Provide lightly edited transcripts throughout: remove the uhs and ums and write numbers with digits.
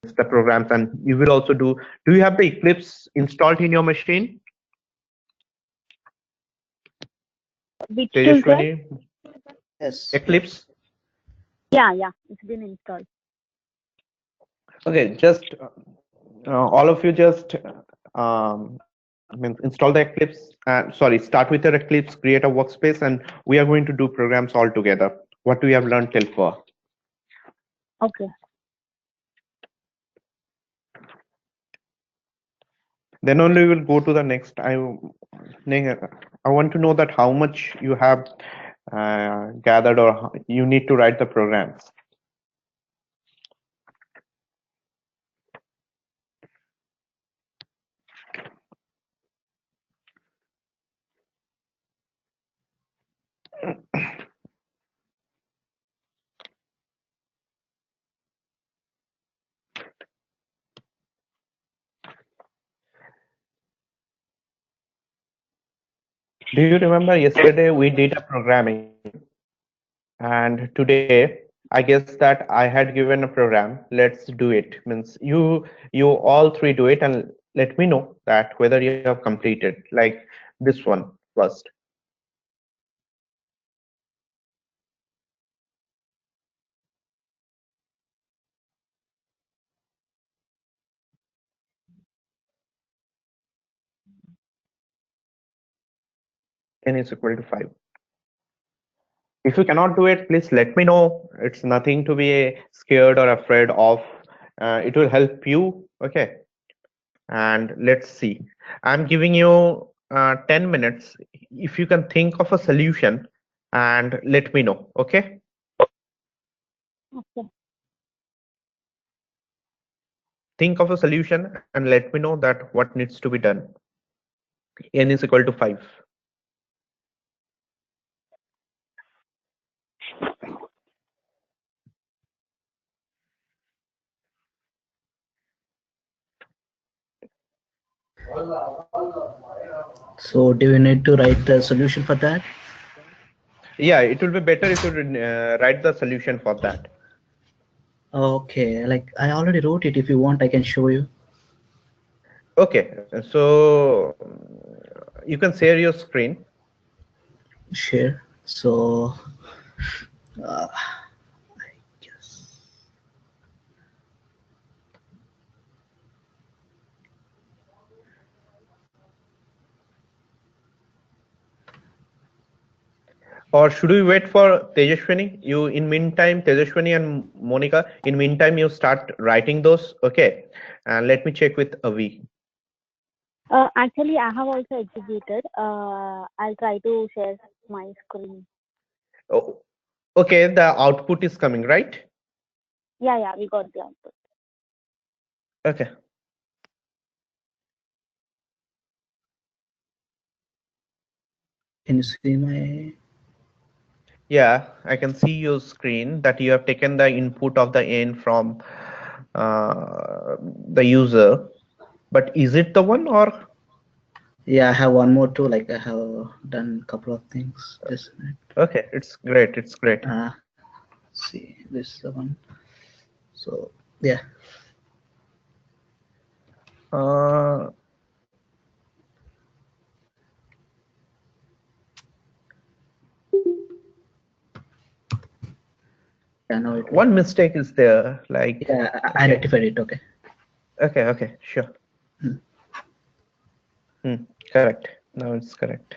the programs, and you will also do you have the Eclipse installed in your machine, Which toolkit? Tejaswini? Yes, yes. Eclipse. Yeah, it's been installed. Okay, just all of you just means install the Eclipse, sorry, start with your Eclipse, create a workspace, and we are going to do programs all together. What we have learned till for. Okay. Then only we will go to the next. I want to know that how much you have gathered, or you need to write the programs. Do you remember yesterday we did a programming, and today I guess that I had given a program. Let's do it. Means you all three do it and let me know that whether you have completed. Like this one first. N is equal to 5. If you cannot do it, please let me know. It's nothing to be scared or afraid of. It will help you. Okay. And let's see. I'm giving you 10 minutes. If you can think of a solution and let me know. Okay. Okay. Think of a solution and let me know that what needs to be done. N is equal to 5. So do we need to write the solution for that? Yeah, it will be better if you write the solution for that. Okay, like I already wrote it. If you want, I can show you. Okay, so you can share your screen. Share. So, I guess. Or should we wait for Tejaswini? You, in meantime, Tejaswini and Monica, in meantime, you start writing those. Okay, and let me check with Avi. Actually, I have also executed. I'll try to share my screen. Oh, okay, the output is coming, right? Yeah, we got the output. Okay. Can you see my? Yeah, I can see your screen that you have taken the input of the N from the user. But is it the one or? Yeah, I have one more too. Like I have done a couple of things. Just a minute. Okay, it's great. It's great. See, this is the one. So yeah. Yeah, now it. One mistake is there. Like. Yeah, I Okay. rectified it. Okay. Okay. Sure. Correct. Now it's correct.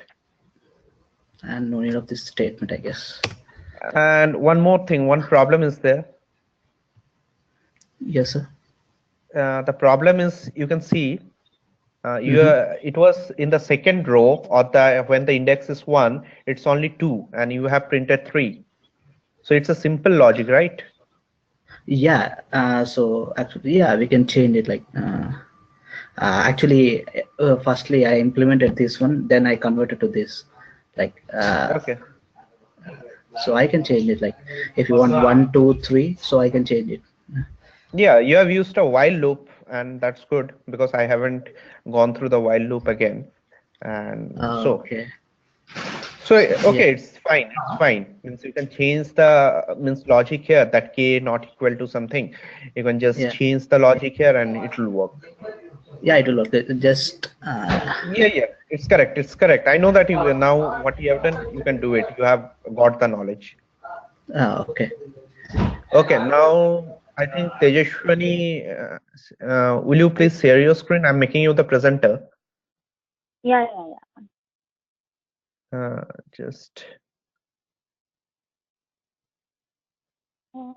And no need of this statement, I guess. And one more thing, one problem is there. Yes, sir. The problem is you can see it was in the second row, or when the index is 1, it's only 2 and you have printed 3. So it's a simple logic, right? Yeah. So actually, yeah, we can change it. Like actually, firstly I implemented this one, then I converted to this. Like Okay. so I can change it. Like if you want 1, 2, 3, so I can change it. Yeah, you have used a while loop, and that's good because I haven't gone through the while loop again. And so Okay. So Yeah, okay, it's fine. It's fine. Means you can change the means logic here that k not equal to something. You can just yeah, change the logic here and it will work. yeah. It will look just. Yeah, yeah, it's correct. It's correct. I know that you now what you have done, you can do it. You have got the knowledge. Okay. Okay, now I think Tejashwani, will you please share your screen? I'm making you the presenter. Yeah, yeah, yeah. Just Uh,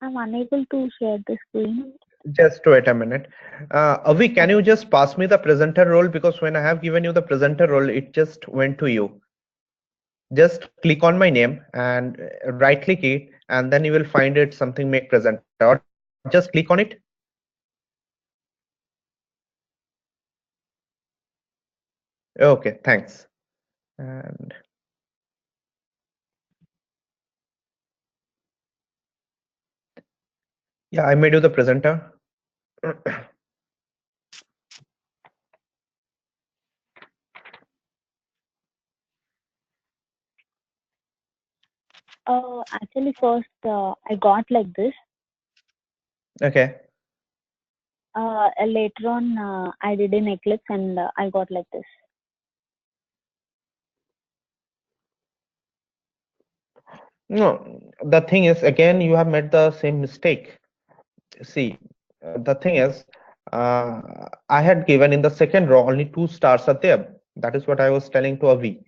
I'm unable to share the screen. just wait a minute. Avi, can you just pass me the presenter role because when I have given you the presenter role, it just went to you. Just click on my name and right click it, and then you will find it something make presenter. Or just click on it. Okay, thanks. And yeah, I made you the presenter. Actually, first I got like this. Okay. Later on, I did in Eclipse and I got like this. No, the thing is, again, you have made the same mistake. See, the thing is, I had given in the second row only two stars are there. That is what I was telling to Avi.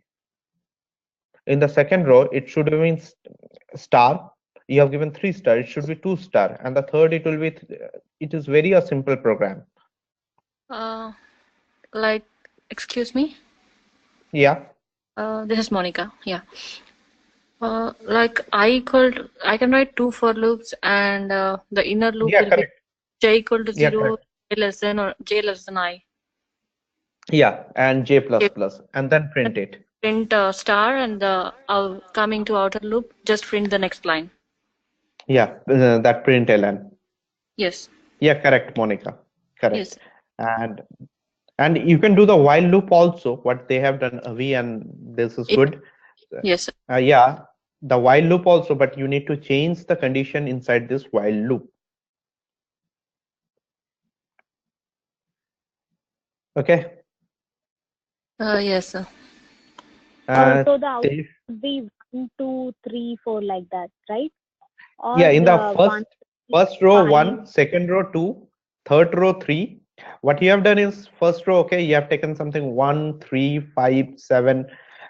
In the second row, it should have been star. You have given three star. It should be two star, and the third it will be. It is very a simple program. Uh, like, excuse me. Yeah. This is Monica. Yeah. Like I can write two for loops, and the inner loop Yeah. will be Correct. j equal to Yeah. 0, Correct. j less than or j less than I. Yeah. And J plus Okay. plus, and then And print it. print star, and coming to outer loop, just print the next line. Yeah. That print ln. Yes. Yeah. Correct, Monica. Correct. Yes. And you can do the while loop also. What they have done, Avi, and this is Ye- good. Yes. Yeah, the while loop also, but you need to change the condition inside this while loop. Okay. Yes. Uh, So the output they- would be 1, 2, 3, 4 like that, right? yeah, Or in the 1, 3, first row 5. one, second row two, third row three. What you have done is first row, okay, you have taken something 1, 3, 5, 7,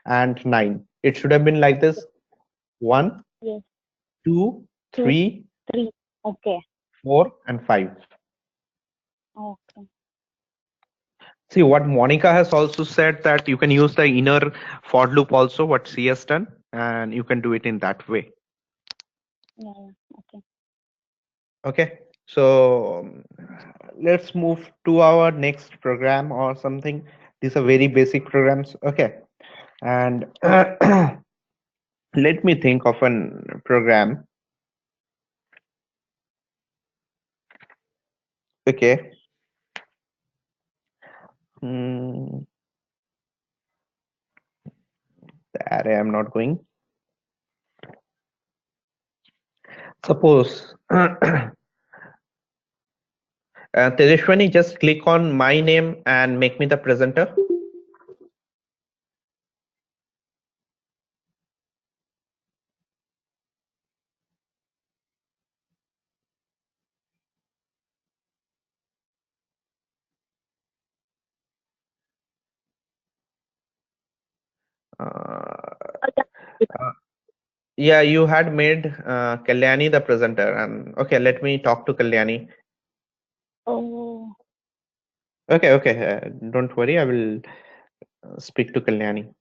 and 9. It should have been like this: 1, Yes, 2, 2, 3, 3. Okay. 4, and 5. Okay. See what Monica has also said that you can use the inner for loop also, what she has done, and you can do it in that way. Yeah, yeah. Okay. Okay, so let's move to our next program or something. These are very basic programs. Okay, and let me think of an program. Okay, mm, the array I'm not going. Suppose Tejashwani, just click on my name and make me the presenter. Uh, Oh, yeah. uh, yeah, you had made Kalyani the presenter, and okay, let me talk to Kalyani. Oh, Okay, okay, don't worry, I will speak to Kalyani.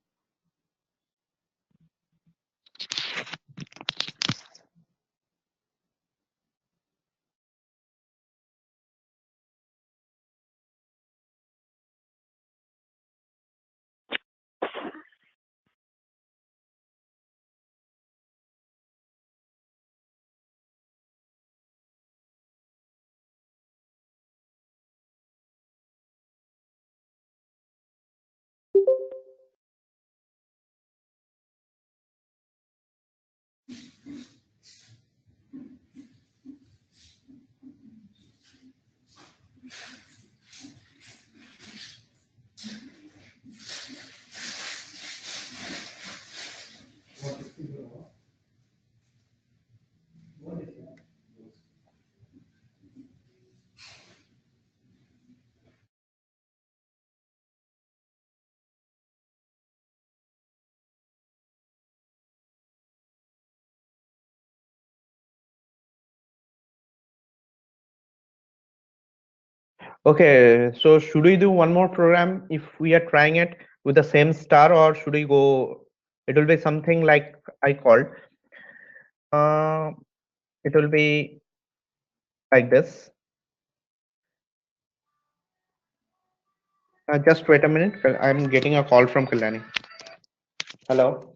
Okay, so should we do one more program if we are trying it with the same star, or should we go? It will be something like I called. Uh, it will be like this. Just wait a minute. I'm getting a call from Kalyani. Hello.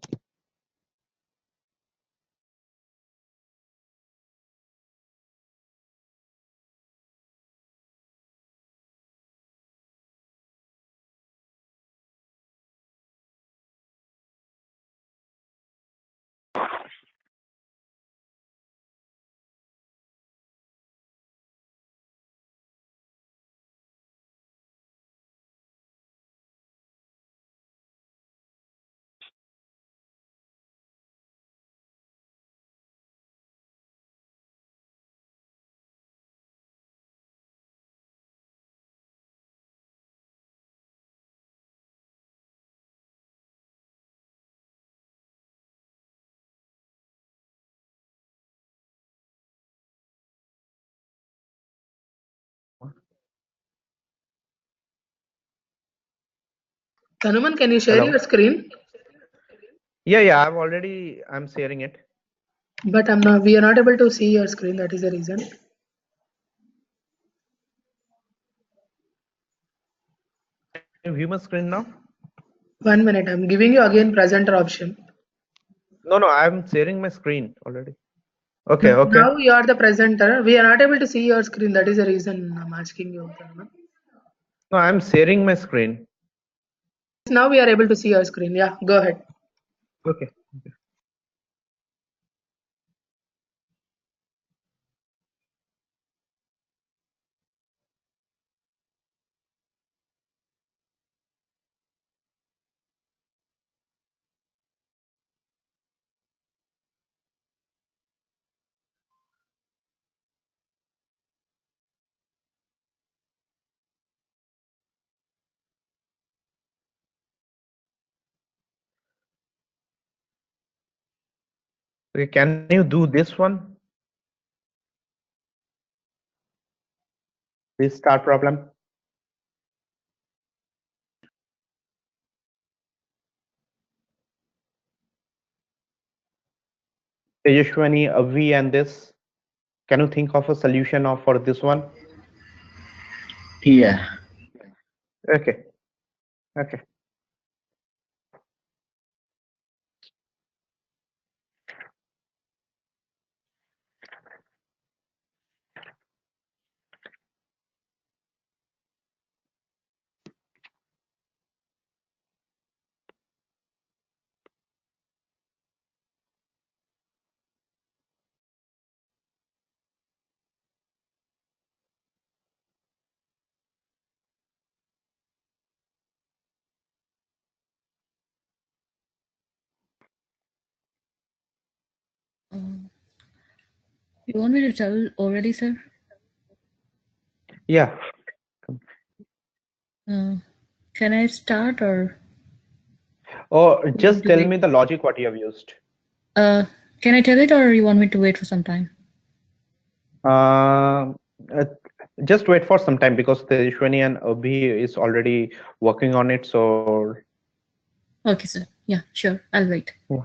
Hanuman, can you share Hello. your screen? Yeah. I'm sharing it. But I'm not. We are not able to see your screen. That is the reason. Can you view my screen now? 1 minute. I'm giving you again presenter option. No. I'm sharing my screen already. Okay. No, Okay. now you are the presenter. We are not able to see your screen. That is the reason I'm asking you, Hanuman. No, I'm sharing my screen. Now we are able to see your screen. Yeah, go ahead. Okay. Okay. Can you do this one? This star problem. Tejashwani, Avi, and this. Can you think of a solution for this one? Yeah. Okay. Okay. Um, you want me to tell already, sir? Yeah. Uh, can I start or Or you want me just to tell wait? me the logic what you have used. Can I tell it or you want me to wait for some time? Uh, uh, just wait for some time because Tejashwani and Abhi is already working on it. So Okay, sir. Yeah, sure. I'll wait. yeah.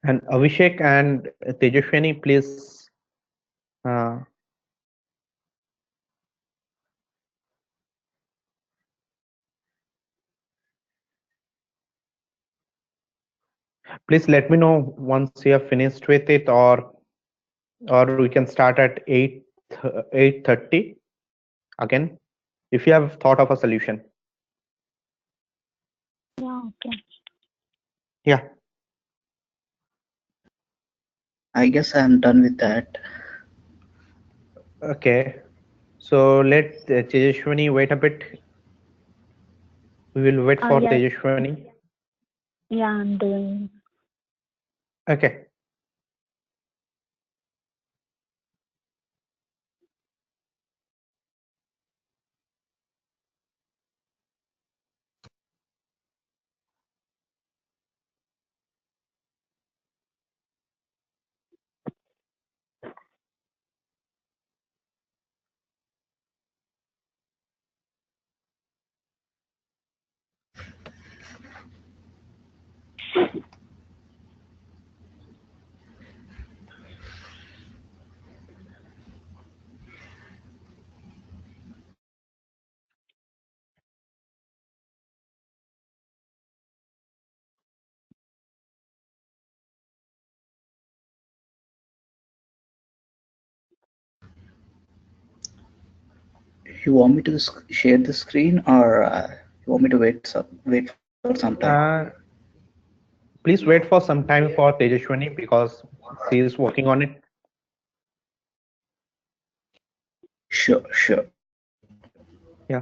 And Abhishek and Tejaswini, please. Uh, please let me know once you have finished with it, or we can start at 8:30 again if you have thought of a solution. Yeah, okay. Yeah. I guess I'm done with that. Okay. So let Tejaswini wait a bit. We will wait for Yeah, Tejaswini. yeah, I'm doing. Okay. You want me to share the screen, or you want me to wait for some time? Uh, please wait for some time for Tejaswini because she is working on it. Sure, sure. Yeah.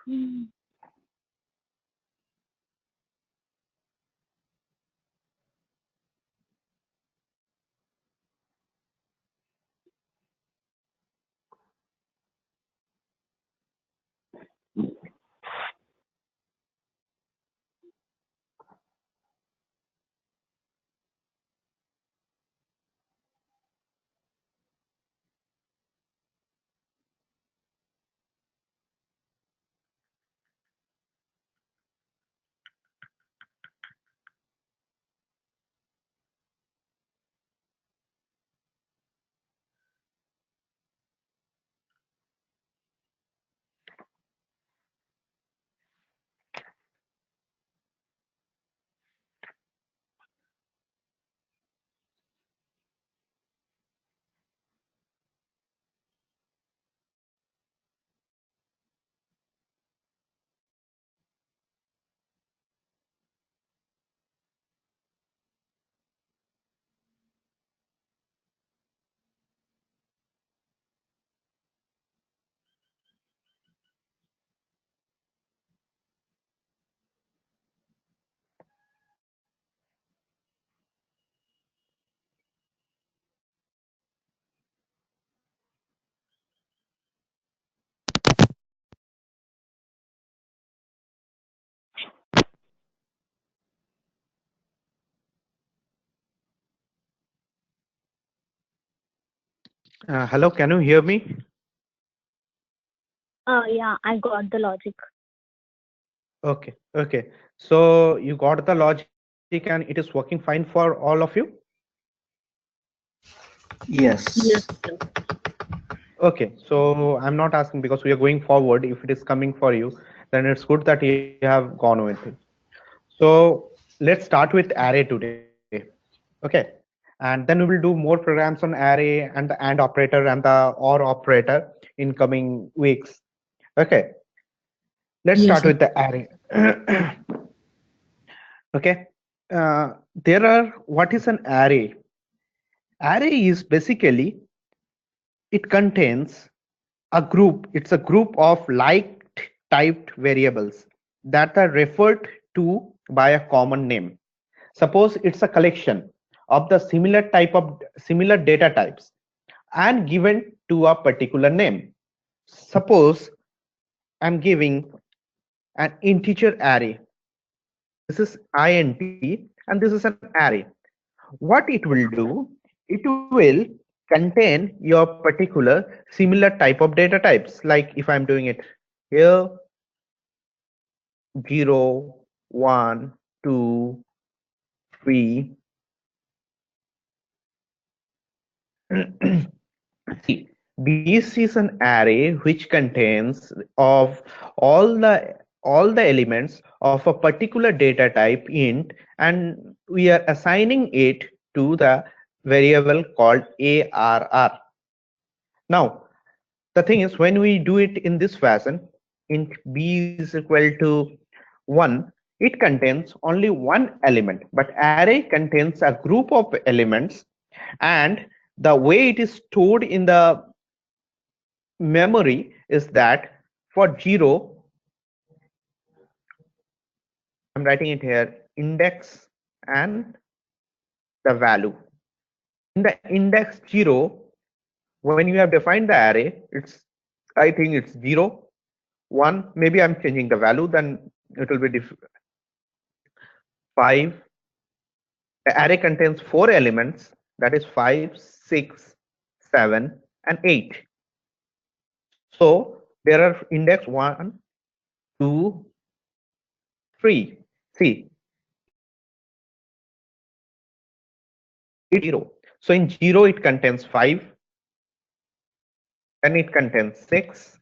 Hmm. Hello, can you hear me? Yeah, I got the logic. Okay. Okay. So you got the logic and it is working fine for all of you? Yes. Yes, yes. Okay. So I'm not asking because we are going forward. If it is coming for you, then it's good that you have gone with it. So let's start with array today. Okay. And then we will do more programs on array and the AND operator and the OR operator in coming weeks. Okay. Let's Yes, start sir. with the array. Okay. There are, what is an array? Array is basically, it contains a group. It's a group of like typed variables that are referred to by a common name. Suppose it's a collection of the similar data types and given to a particular name. Suppose I'm giving an integer array. This is int and this is an array. What it will do, it will contain your particular similar type of data types. Like if I'm doing it here, 0, 1, 2, 3. See, this is an array which contains of all the elements of a particular data type int, and we are assigning it to the variable called arr. Now, the thing is, when we do it in this fashion, int b is equal to 1, it contains only one element, but array contains a group of elements, and the way it is stored in the memory is that for 0, I'm writing it here, index and the value. In the index 0, when you have defined the array, I think it's 0, 1, maybe I'm changing the value, then it will be 5. The array contains 4 elements, that is 5, 6, 7, and 8. So there are index 1, 2, 3. See, 0. So in 0 it contains 5, then it contains 6,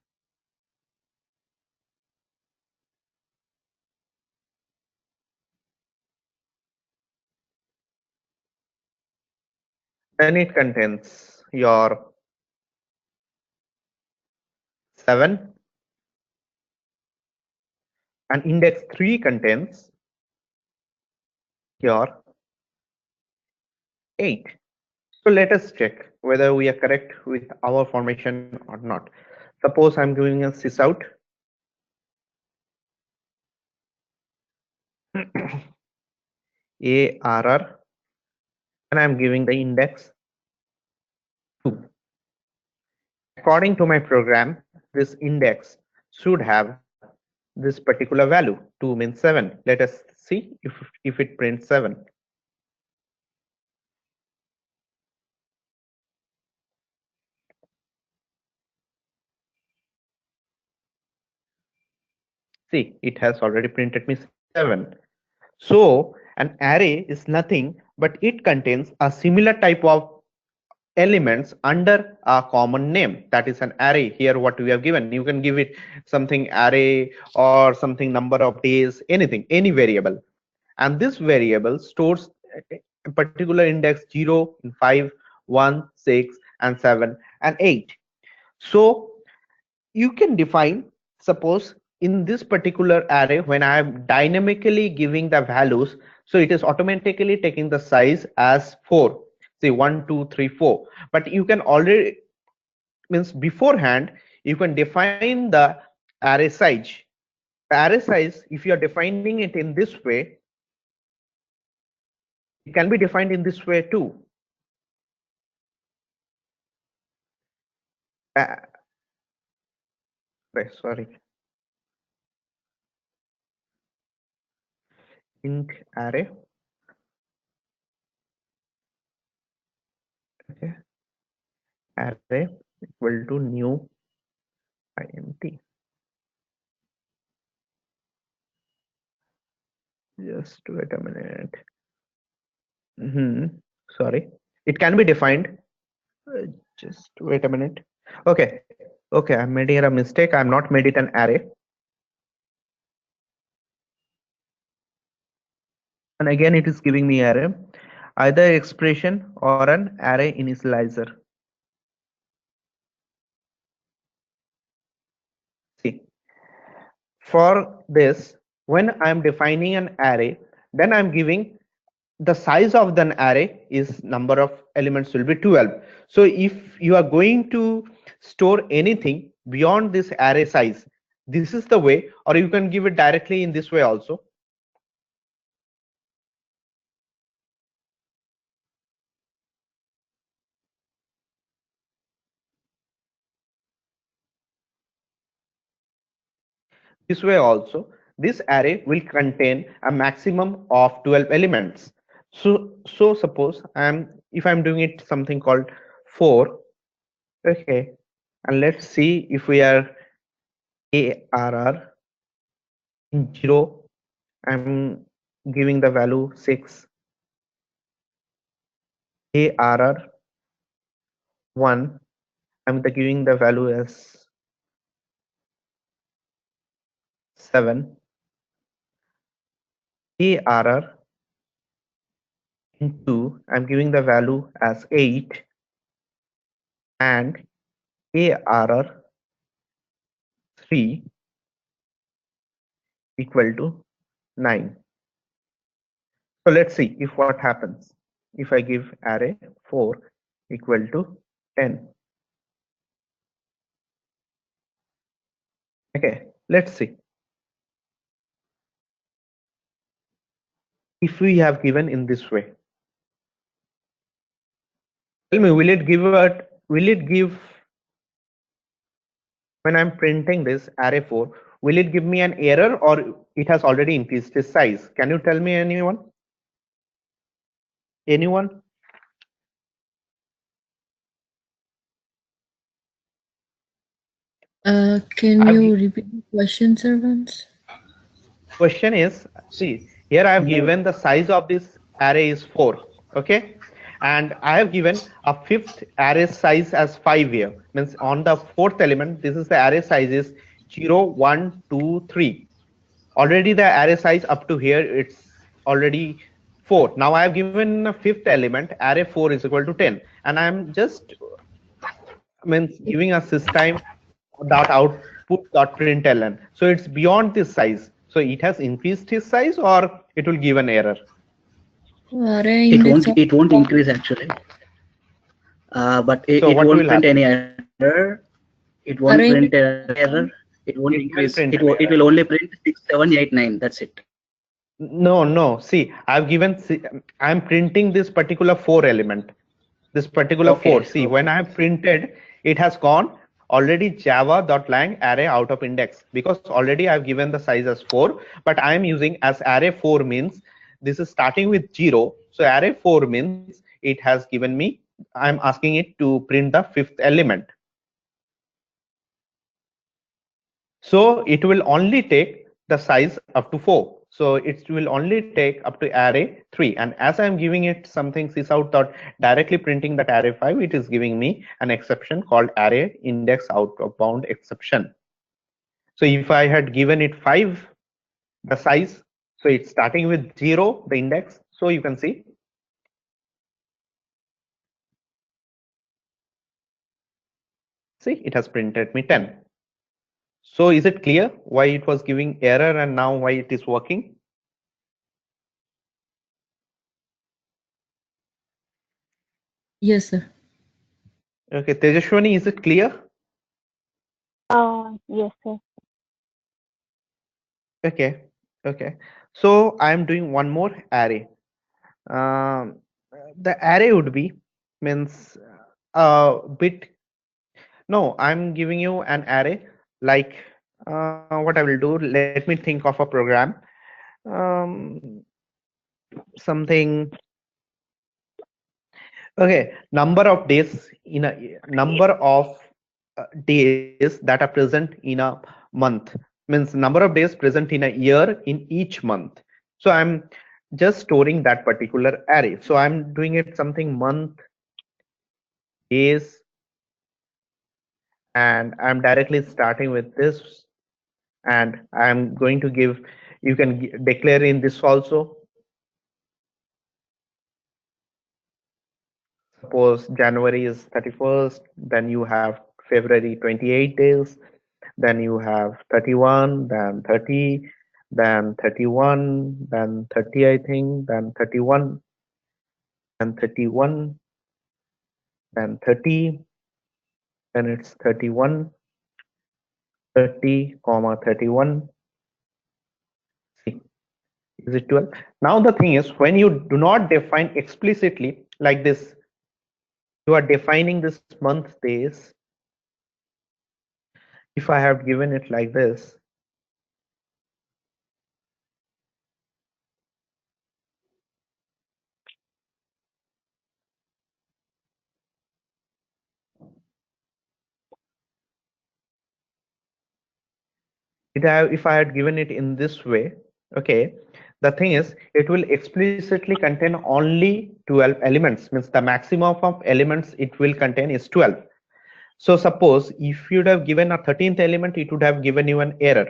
then it contains your 7, and index 3 contains your 8. So let us check whether we are correct with our formation or not. Suppose I'm doing a sysout. ARR, and I'm giving the index 2. According to my program, this index should have this particular value. 2 means 7. Let us see if it prints 7. See, it has already printed me 7. So an array is nothing but it contains a similar type of elements under a common name, that is an array. Here what we have given, you can give it something array or something number of days, anything, any variable, and this variable stores a particular index 0 and 5, 1, 6, and 7 and 8. So you can define, suppose in this particular array, when I am dynamically giving the values, so it is automatically taking the size as 4, say 1, 2, 3, 4. But you can already, means beforehand, you can define the array size. The array size, if you are defining it in this way, it can be defined in this way too. Sorry, int array, okay, array equal to new int. Just wait a minute. Sorry, it can be defined. Just wait a minute. Okay, okay, I made here a mistake. I'm not made it an array. And again, it is giving me array, either expression or an array initializer. See, for this, when I'm defining an array, then I'm giving the size of the array is number of elements will be 12. So if you are going to store anything beyond this array size, this is the way, or you can give it directly in this way also. This way also, this array will contain a maximum of 12 elements. So suppose if I'm doing it something called 4, okay, and let's see if we are ARR in 0, I'm giving the value 6, ARR 1, I'm giving the value as 7, ARR in 2, I'm giving the value as 8, and ARR 3 equal to 9. So let's see if what happens if I give array 4 equal to 10. Okay, let's see if we have given in this way. Tell me, will it give when I'm printing this array 4, will it give me an error or it has already increased its size? Can you tell me, anyone? Anyone? Can I've you repeat the question, sir, once? Question is, see, here I have given the size of this array is 4, okay, and I have given a fifth array size as 5 here. Means on the fourth element, this is the array size is 0, 1, 2, 3. Already the array size up to here, it's already 4. Now I have given a fifth element, array 4 is equal to 10, and I am just means giving a system dot output dot println. So it's beyond this size. So it has increased his size or it will give an error. Array It index won't of it won't increase actually, but So it what won't will print any happen? error. It won't print array any index error. of It won't It increase. will print It an will error. only print 6, 7, 8, 9. That's it. No, no. See, I've given. I'm printing this particular 4 element. This particular 4. Okay. See, Okay. when I have printed, it has gone already java.lang array out of index because already I've given the size as 4, but I am using as array 4 means this is starting with 0. So array 4 means it has given me, I'm asking it to print the fifth element. So it will only take the size up to 4. So it will only take up to array 3. And as I'm giving it something sysout dot directly printing that array 5, it is giving me an exception called array index out of bound exception. So if I had given it 5, the size, so it's starting with 0, the index. So you can see, it has printed me 10. So is it clear why it was giving error and now why it is working? yes, sir. Okay, Tejashwani, is it clear? Yes, sir. Okay, okay. So I'm doing one more array. Um, the array would be means a bit. No, I'm giving you an array like what I will do. Let me think of a program. Something. Okay, number of days in a number of days that are present in a month means number of days present in a year in each month. So I'm just storing that particular array. So I'm doing it something month, days, and I'm directly starting with this, and I'm going to give, you can declare in this also. Suppose January is 31st, then you have February 28 days, then you have 31, then 30, then 31, then 30, I think, then 31, then 31, then 30, then it's 31, 30, comma 31. See, is it 12? Now the thing is, when you do not define explicitly like this, you are defining this month days. If I have given it like this, if I had given it in this way, okay, the thing is it will explicitly contain only 12 elements, means the maximum of elements it will contain is 12. So suppose if you'd have given a 13th element, it would have given you an error.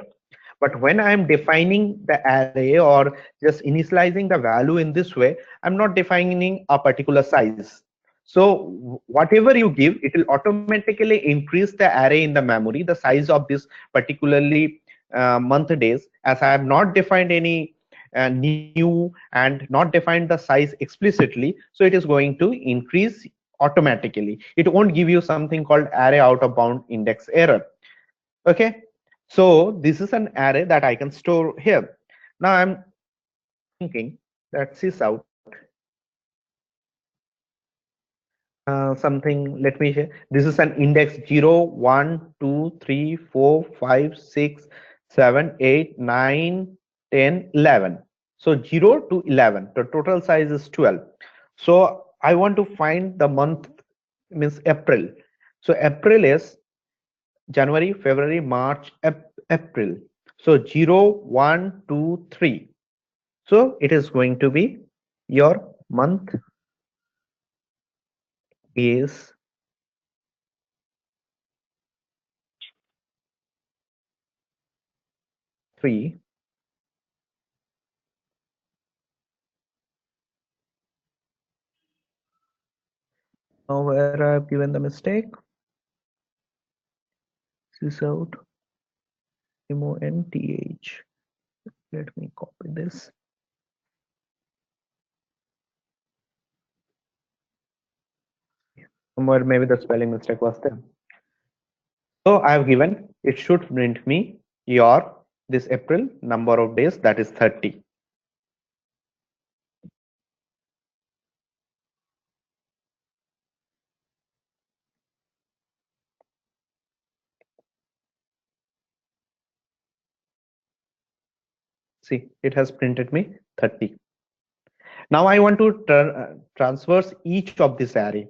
But when I'm defining the array or just initializing the value in this way, I'm not defining a particular size. So whatever you give, it will automatically increase the array in the memory, the size of this particularly month days, as I have not defined any new and not defined the size explicitly. So it is going to increase automatically. It won't give you something called array out of bound index error. Okay, so this is an array that I can store here. Now I'm thinking that sys out something. Let me share. This is an index 0, 1, 2, 3, 4, 5, 6, 7, 8, 9, 10, 11. So 0 to 11. The total size is 12. So I want to find the month, means April. So April is January, February, March, April. So 0, 1, 2, 3. So it is going to be your month is 3. Now where I have given the mistake, this out, month. Let me copy this. Somewhere maybe the spelling mistake was there. So I have given, it should print me your this April number of days, that is 30. See, it has printed me 30. Now I want to transverse each of this array.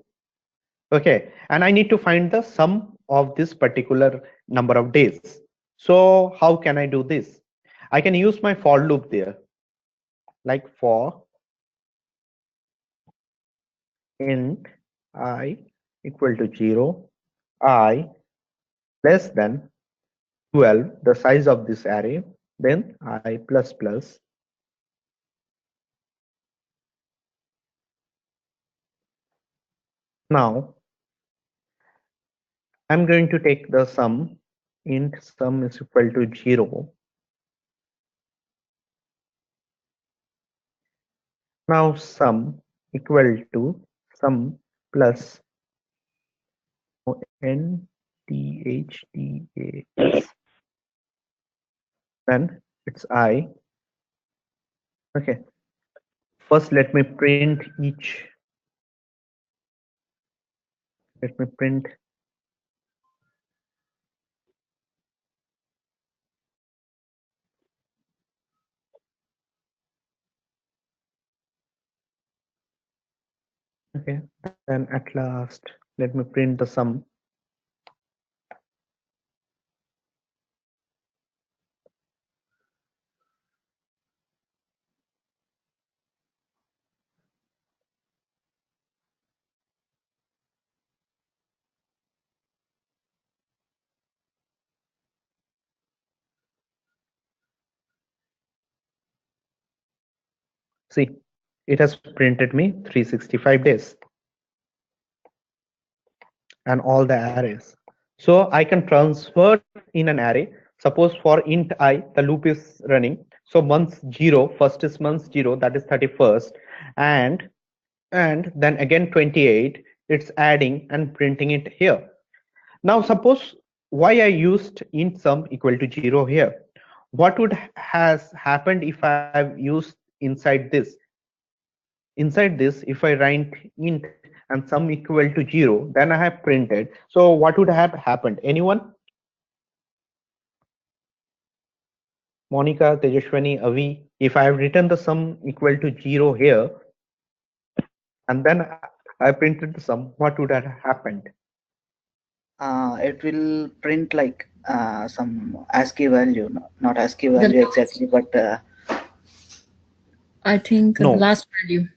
Okay, and I need to find the sum of this particular number of days. So how can I do this? I can use my for loop there, like for int I equal to 0, I less than 12, the size of this array, then I plus plus. Now I'm going to take the sum, int sum is equal to 0. Now sum equal to sum plus NTHDAS, then it's I. Okay, first let me print each. Let me print okay, then at last let me print the sum. See, it has printed me 365 days and all the arrays. So I can transfer in an array. Suppose for int I, the loop is running. So month 0, first is month 0, that is 31st, and then again 28. It's adding and printing it here. Now suppose why I used int sum equal to 0 here. What would has happened if I have used inside this? Inside this, if I write int and sum equal to 0, then I have printed. So what would have happened? Anyone? Monica, Tejashwani, Avi, if I have written the sum equal to 0 here, and then I printed the sum, what would have happened? it will print like some ASCII value, not ASCII The value last, exactly, but I think the No. last value.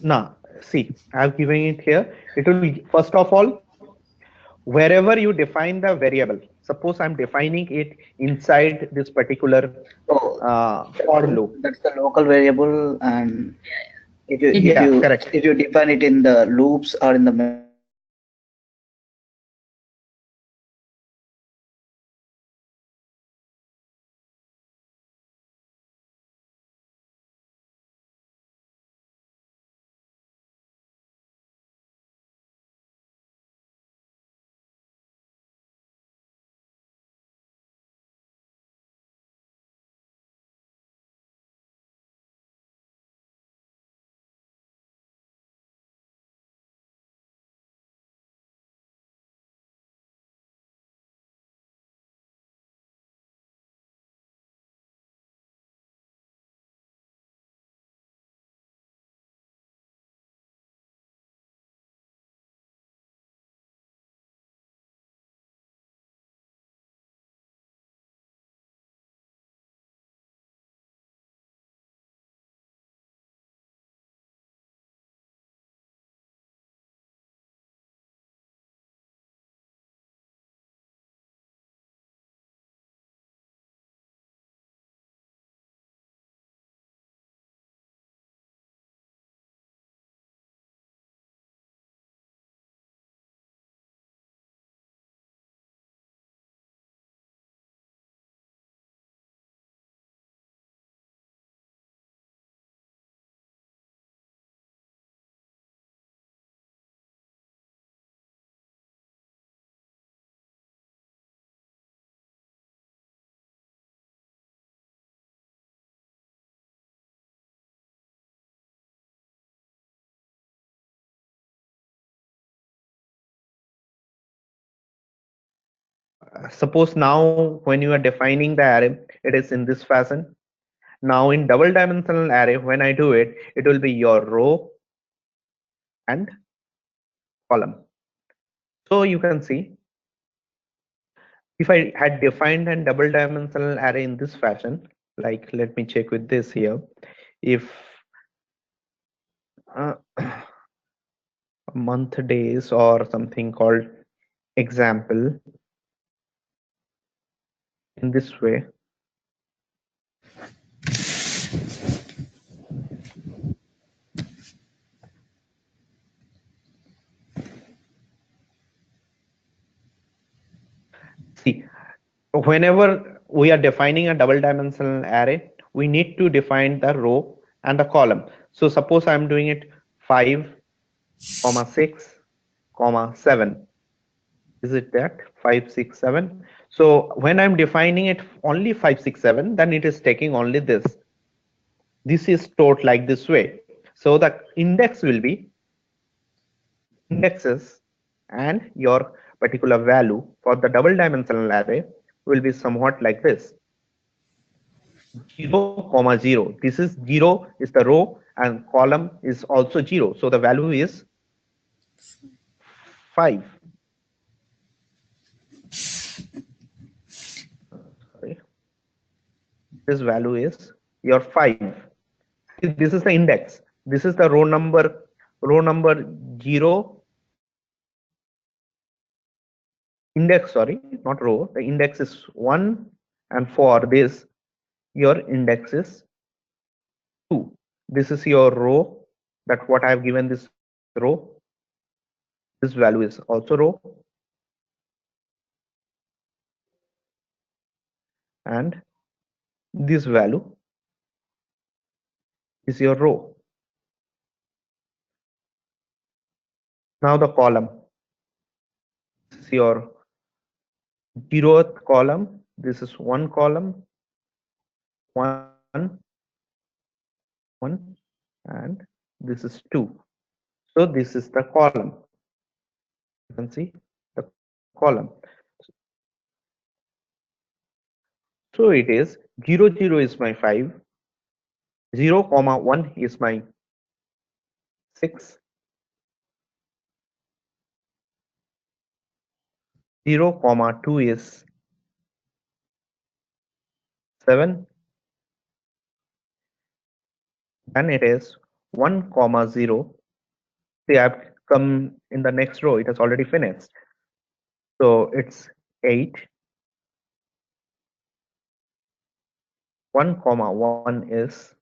Nah, see, I've given it here. It will, first of all, wherever you define the variable, suppose I'm defining it inside this particular oh, for loop. that's the local variable, and if you It if Yeah, you correct. if you define it in the loops or in the methods, it will be Suppose now when you are defining the array, it is in this fashion. Now in double dimensional array, when I do it, it will be your row and column. So you can see, if I had defined a double dimensional array in this fashion, like let me check with this here. If month days or something called example in this way, see, whenever we are defining a double dimensional array, we need to define the row and the column. So suppose I'm doing it 5 comma 6 comma 7. Is it that 5 6 7? So when I'm defining it only 5 6 7, then it is taking only this is stored like this way. So the index will be indexes, and your particular value for the double dimensional array will be somewhat like this: 0 comma 0. This is 0 is the row and column is also 0, so the value is 5. Sorry, this value is your 5. See, this is the index, this is the row number 0, index, sorry, not row, the index is 1, and for this your index is 2. This is your row, that what I have given this row, this value is also row, and this value is your row. Now the column, this is your 0th column, this is one column, 1 1, and this is 2. So this is the column, you can see the column. So it is 0 0 is my 5, 0 comma 1 is my 6, 0, comma 2 is 7. Then it is 1, comma 0. See, I've come in the next row. It has already finished. So it's 8. 1, comma 1 is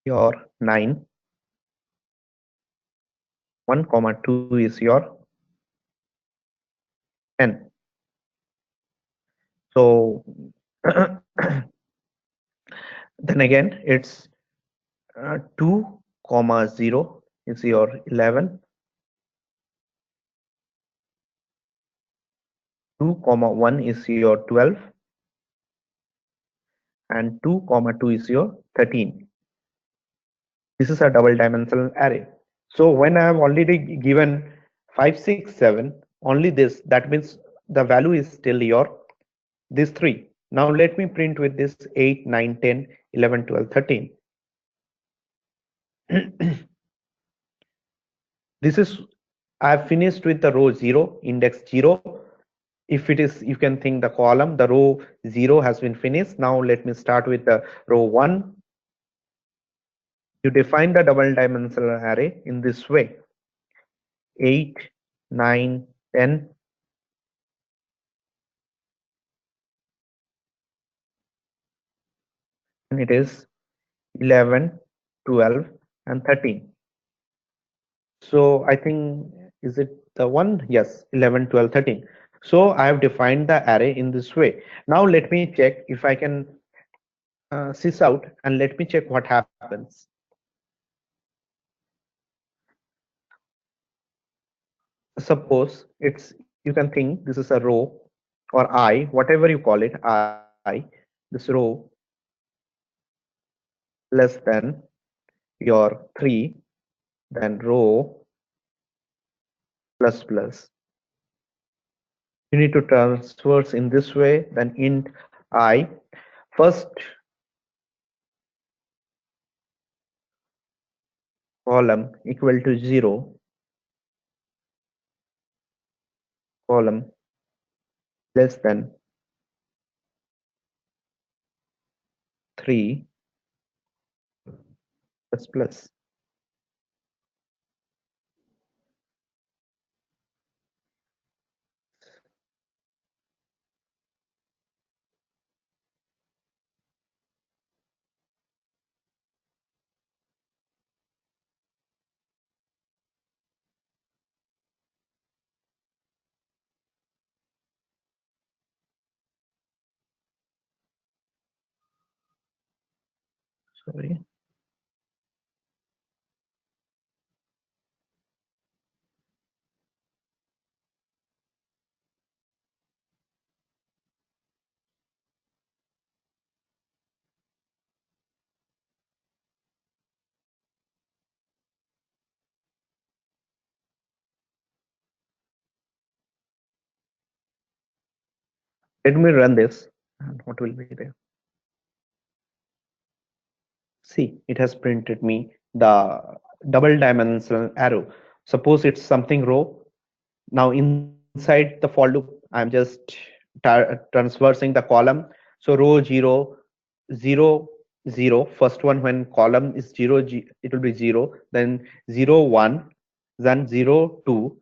your 9. 1, comma 2 is your 10. So then again, it's 2, comma 0 is your 11. 2, comma 1 is your 12. And 2, comma 2 is your 13. This is a double dimensional array. So when I have already given 5, 6, 7, only this, that means the value is still your this 3. Now let me print with this 8, 9, 10, 11, 12, 13. This is, I have finished with the row 0, index 0. If it is, you can think the column, the row 0 has been finished. Now let me start with the row 1. You define the double dimensional array in this way: 8, 9, 10. And it is 11, 12, and 13. So I think, is it the one? Yes, 11, 12, 13. So I have defined the array in this way. Now let me check if I can sys out, and let me check what happens. Suppose it's, you can think this is a row or I, whatever you call it, I, this row less than your 3, then row plus plus. You need to transverse in this way, then int I. First column equal to 0, column less than 3 plus plus. Sorry. Let me run this, and what will be there? See, it has printed me the double dimensional arrow. Suppose it's something row. Now inside the for loop, I'm just transversing the column. So row 0, 0, 0. First one, when column is 0, it will be 0. Then 0, 1. Then 0, 2.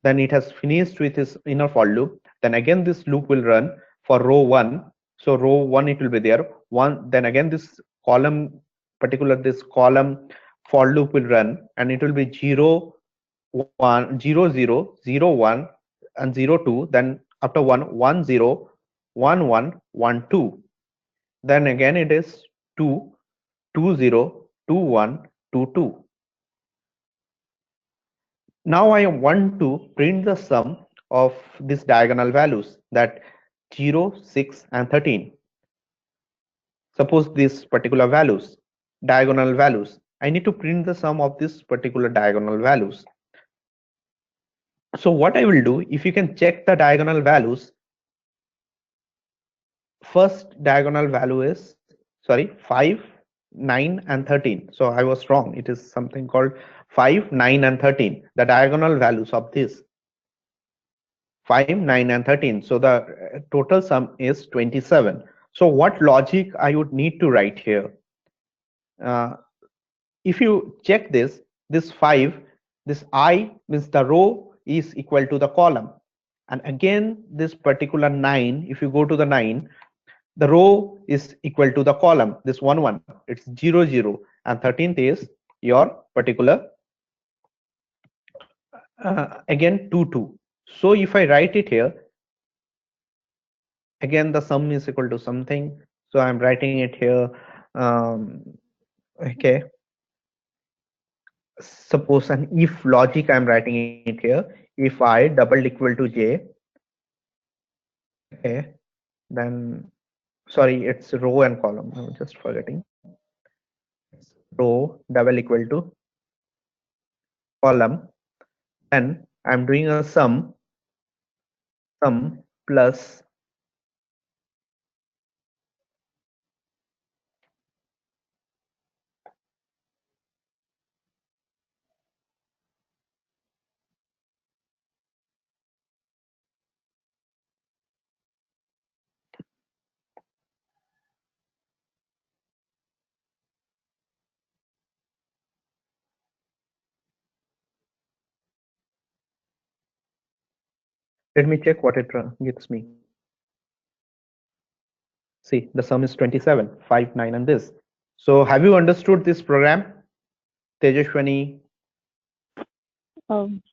Then it has finished with its inner for loop. Then again this loop will run for row 1. So row 1 it will be there. 1. Then again this column, particular this column for loop will run, and it will be 0, 1, 0, 0, 0, 1, and 0, 2. Then after 1, 1, 0, 1, 1, 1, 2. Then again it is 2, 2, 0, 2, 1, 2, 2. Now I want to print the sum of these diagonal values, that 0, 6, and 13. Suppose these particular values, diagonal values, I need to print the sum of these particular diagonal values. So what I will do, if you can check the diagonal values, first diagonal value is, sorry, 5, 9, and 13. So I was wrong. It is something called 5, 9, and 13, the diagonal values of this. 5, 9, and 13. So the total sum is 27. So what logic I would need to write here? Uh, if you check this 5, this I means the row is equal to the column. And again, this particular 9, if you go to the 9, the row is equal to the column, this 1, 1, it's 0, 0, and 13th is your particular, again 2, 2. So if I write it here, again the sum is equal to something. So I'm writing it here. Okay, suppose an if logic I'm writing it here. If I double equal to j, okay, then sorry, it's row and column. I'm just forgetting. Row double equal to column. Then I'm doing a sum plus, let me check what it gives me. See, the sum is 27, 5, 9, and this. So have you understood this program, Tejashwani?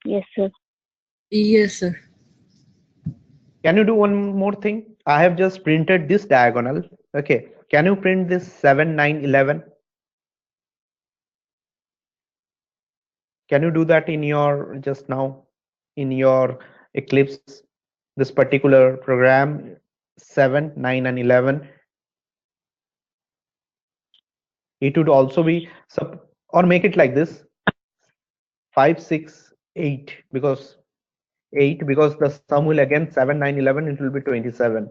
Yes, sir. Yes, sir. Can you do one more thing? I have just printed this diagonal. Okay. Can you print this 7, 9, 11? Can you do that in your just now in your Eclipse? This particular program 7, 9, and 11. It would also be sub, or make it like this 5, 6, 8, because 8, because the sum will again 7, 9, 11, it will be 27.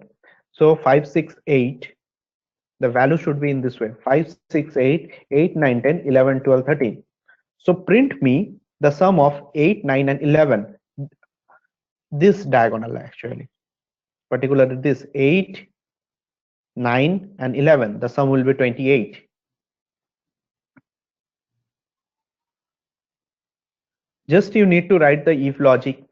So 5, 6, 8, the value should be in this way 5, 6, 8, 8, 9, 10, 11, 12, 13. So print me the sum of 8, 9, and 11, this diagonal actually, particularly this 8, 9, and 11, the sum will be 28. Just you need to write the if logic,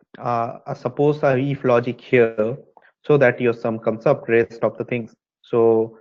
suppose a if logic here, so that your sum comes up, rest of the things. So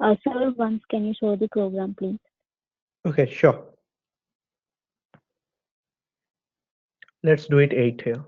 Sir, once can you show the program, please? okay, sure. Let's do it 8 here.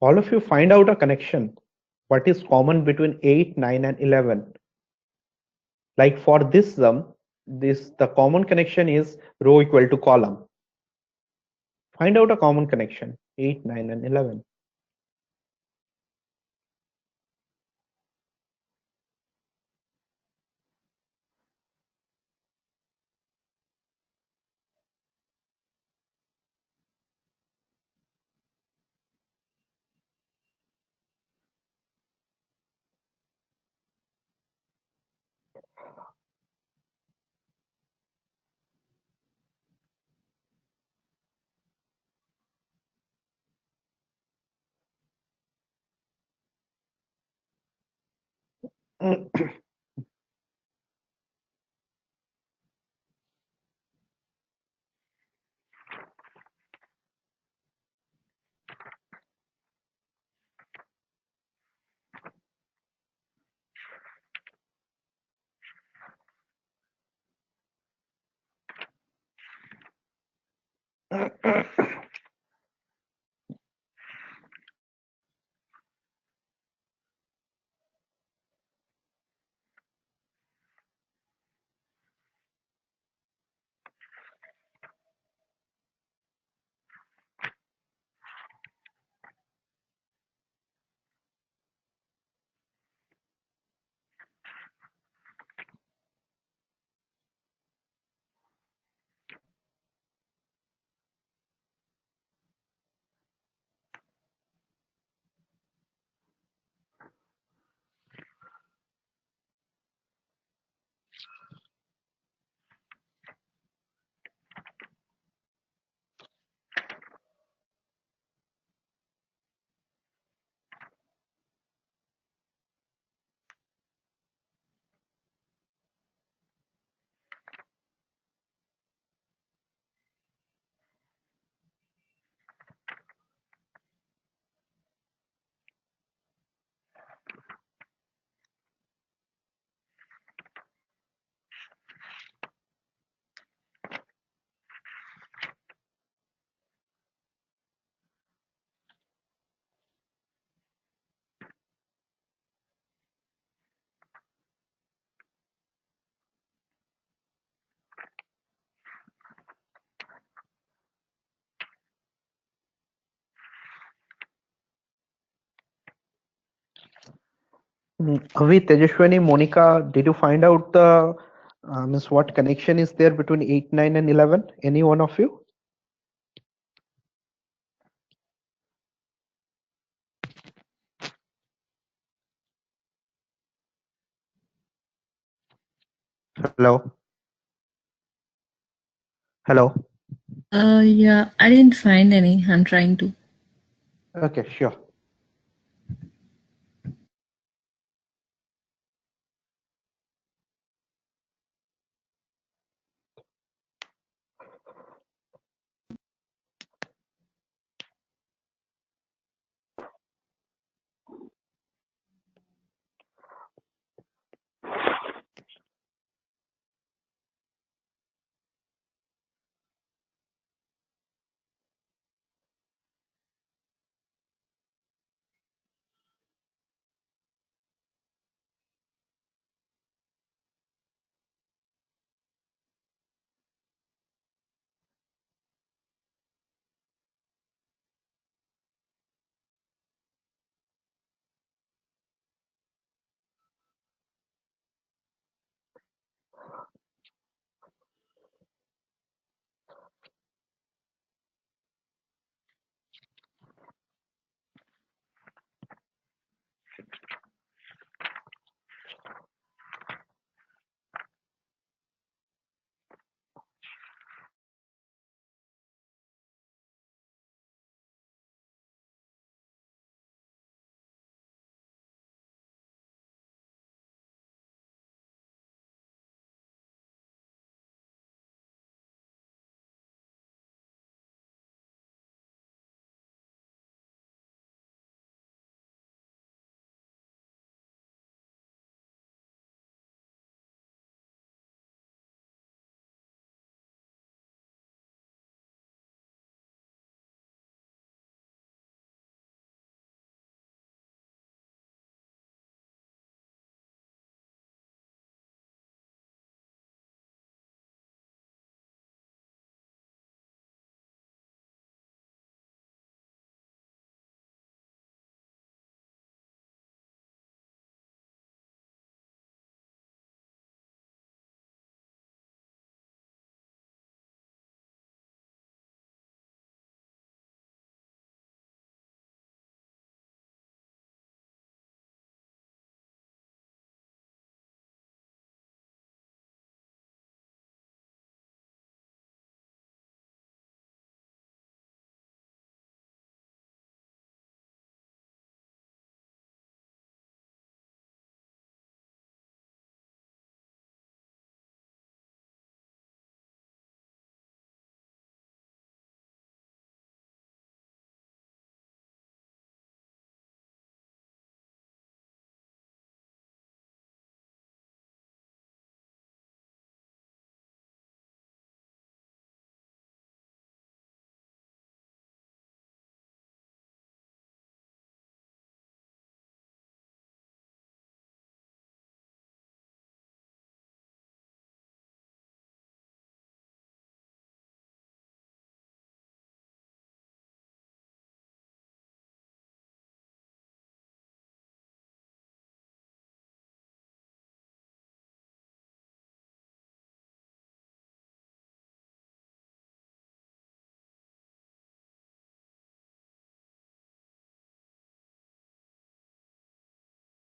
All of you find out a connection. What is common between 8, 9, and 11? Like for this sum, the common connection is row equal to column. Find out a common connection, 8, 9, and 11. Avi, Tejashwani, Monica, did you find out the means what connection is there between 8, 9, and 11? Any one of you? Hello? Hello? Yeah, I didn't find any. I'm trying to. Okay, sure.